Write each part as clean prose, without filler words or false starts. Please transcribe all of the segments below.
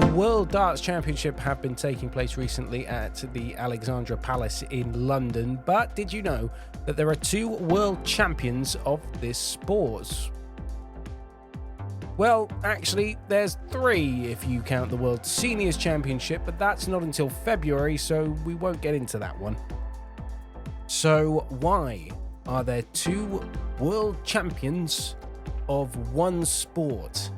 The World Darts Championship have been taking place recently at the Alexandra Palace in London, but did you know that there are two world champions of this sport? Well, actually, there's three if you count the World Seniors Championship, but that's not until February, so we won't get into that one. So why are there two world champions of one sport?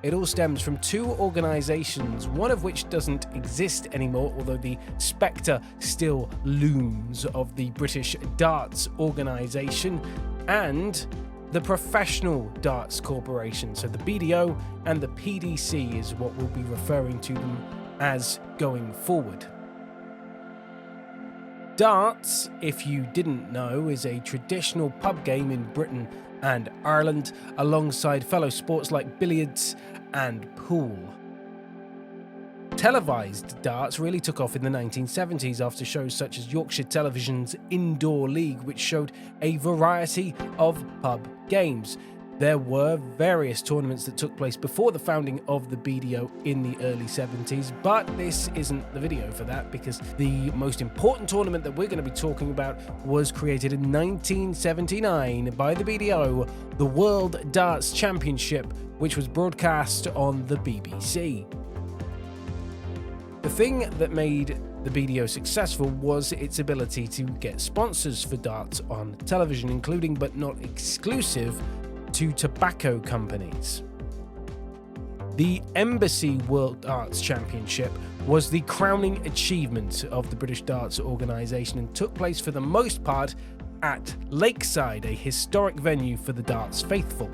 It all stems from two organisations, one of which doesn't exist anymore, although the spectre still looms of the British Darts Organisation, and the Professional Darts Corporation. So the BDO and the PDC is what we'll be referring to them as going forward. Darts, if you didn't know, is a traditional pub game in Britain and Ireland, alongside fellow sports like billiards and pool. Televised darts really took off in the 1970s after shows such as Yorkshire Television's Indoor League, which showed a variety of pub games. There were various tournaments that took place before the founding of the BDO in the early 70s, but this isn't the video for that, because the most important tournament that we're going to be talking about was created in 1979 by the BDO, the World Darts Championship, which was broadcast on the BBC. The thing that made the BDO successful was its ability to get sponsors for darts on television, including but not exclusive to tobacco companies. The Embassy World Darts Championship was the crowning achievement of the British Darts Organisation and took place for the most part at Lakeside, a historic venue for the darts faithful.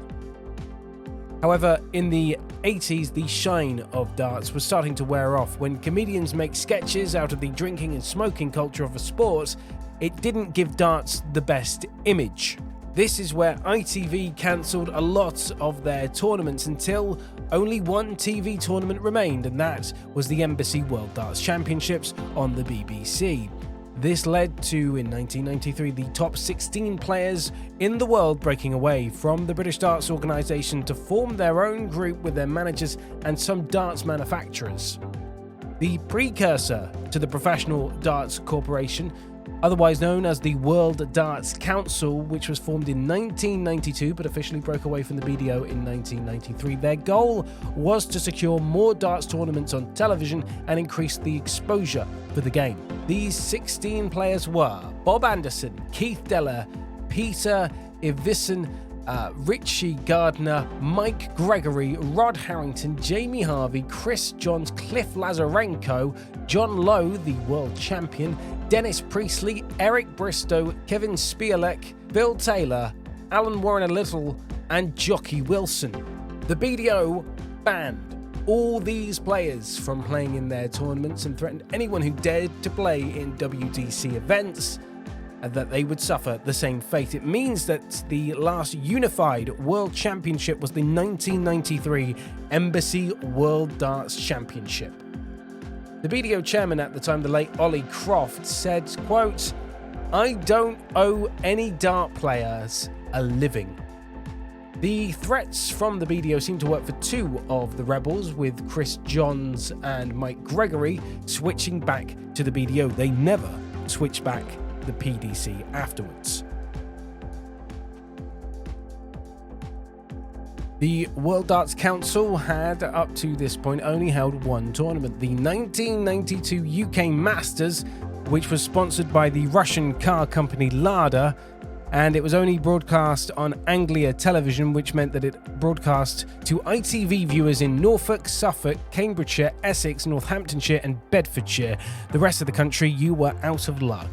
However, in the 80s, the shine of darts was starting to wear off. When comedians make sketches out of the drinking and smoking culture of a sport, it didn't give darts the best image. This is where ITV cancelled a lot of their tournaments until only one TV tournament remained, and that was the Embassy World Darts Championships on the BBC. This led to, in 1993, the top 16 players in the world breaking away from the British Darts Organisation to form their own group with their managers and some darts manufacturers. The precursor to the Professional Darts Corporation, otherwise known as the World Darts Council, which was formed in 1992 but officially broke away from the BDO in 1993. Their goal was to secure more darts tournaments on television and increase the exposure for the game. These 16 players were Bob Anderson, Keith Deller, Peter Iveson, Richie Gardner, Mike Gregory, Rod Harrington, Jamie Harvey, Chris Johns, Cliff Lazarenko, John Lowe, the world champion, Dennis Priestley, Eric Bristow, Kevin Spielek, Bill Taylor, Alan Warren Little, and Jockey Wilson. The BDO banned all these players from playing in their tournaments and threatened anyone who dared to play in WDC events that they would suffer the same fate. It means that the last unified world championship was the 1993 Embassy World Darts Championship. The BDO chairman at the time, the late Ollie Croft, said, quote, "I don't owe any dart players a living." The threats from the BDO seemed to work for two of the rebels, with Chris Johns and Mike Gregory switching back to the BDO. They never switched back to the PDC afterwards. The World Darts Council had, up to this point, only held one tournament, the 1992 UK Masters, which was sponsored by the Russian car company Lada, and it was only broadcast on Anglia Television, which meant that it broadcast to ITV viewers in Norfolk, Suffolk, Cambridgeshire, Essex, Northamptonshire and Bedfordshire. The rest of the country, you were out of luck.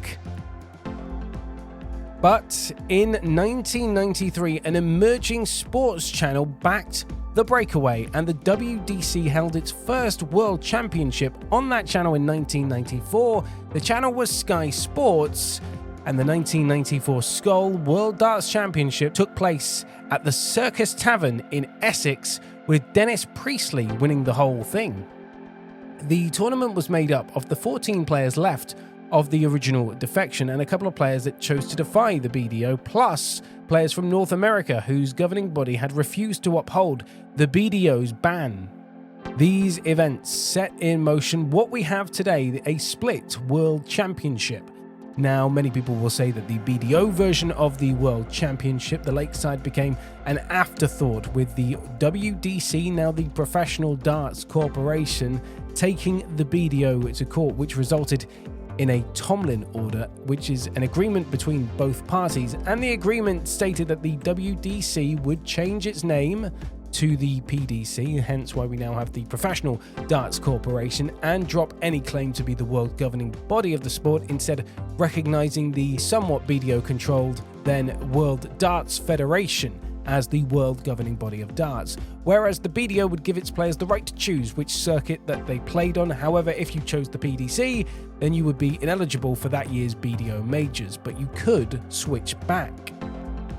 But in 1993, an emerging sports channel backed the breakaway, and the WDC held its first World Championship on that channel in 1994. The channel was Sky Sports, and the 1994 Skoll World Darts Championship took place at the Circus Tavern in Essex, with Dennis Priestley winning the whole thing. The tournament was made up of the 14 players left of the original defection and a couple of players that chose to defy the BDO, plus players from North America whose governing body had refused to uphold the BDO's ban. These events set in motion what we have today, a split World Championship. Now, many people will say that the BDO version of the World Championship, the Lakeside, became an afterthought, with the WDC, now the Professional Darts Corporation, taking the BDO to court, which resulted in a Tomlin order, which is an agreement between both parties. And the agreement stated that the WDC would change its name to the PDC, hence why we now have the Professional Darts Corporation, and drop any claim to be the world governing body of the sport, instead recognizing the somewhat BDO-controlled then World Darts Federation as the world governing body of darts, whereas the BDO would give its players the right to choose which circuit that they played on. However, if you chose the PDC, then you would be ineligible for that year's BDO majors, but you could switch back.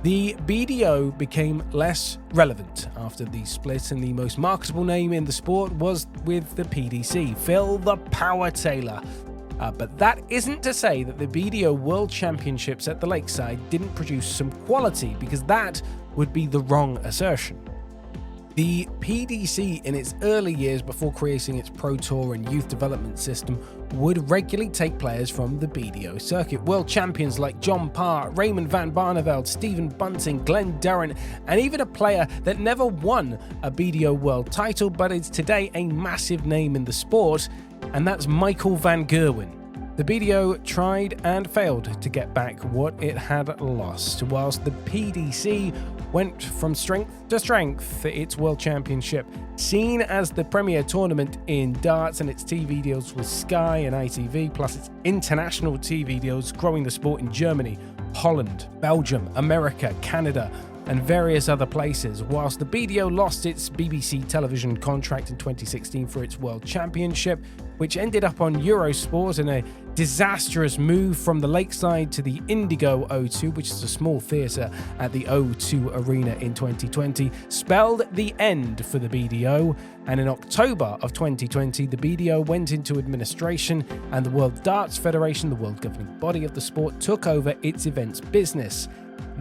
The BDO became less relevant after the split, and the most marketable name in the sport was with the PDC, Phil the Power Taylor. But that isn't to say that the BDO World Championships at the Lakeside didn't produce some quality, because that would be the wrong assertion. The PDC, in its early years before creating its Pro Tour and youth development system, would regularly take players from the BDO circuit. World champions like John Parr, Raymond van Barneveld, Stephen Bunting, Glenn Durrant, and even a player that never won a BDO world title but is today a massive name in the sport, and that's Michael van Gerwen. The BDO tried and failed to get back what it had lost, whilst the PDC went from strength to strength. Its World Championship, seen as the premier tournament in darts, and its TV deals with Sky and ITV, plus its international TV deals, growing the sport in Germany, Holland, Belgium, America, Canada, and various other places, whilst the BDO lost its BBC television contract in 2016 for its World Championship, which ended up on Eurosport in a disastrous move from the Lakeside to the Indigo O2, which is a small theatre at the O2 Arena in 2020, spelled the end for the BDO. And in October of 2020, the BDO went into administration, and the World Darts Federation, the world governing body of the sport, took over its events business.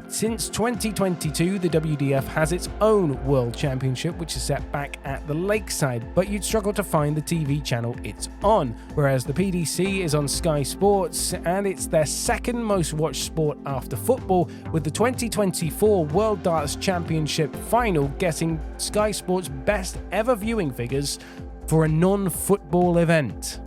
Since 2022, the WDF has its own World Championship, which is set back at the Lakeside, but you'd struggle to find the TV channel it's on, whereas the PDC is on Sky Sports, and it's their second most watched sport after football, with the 2024 World Darts Championship final getting Sky Sports' best ever viewing figures for a non-football event.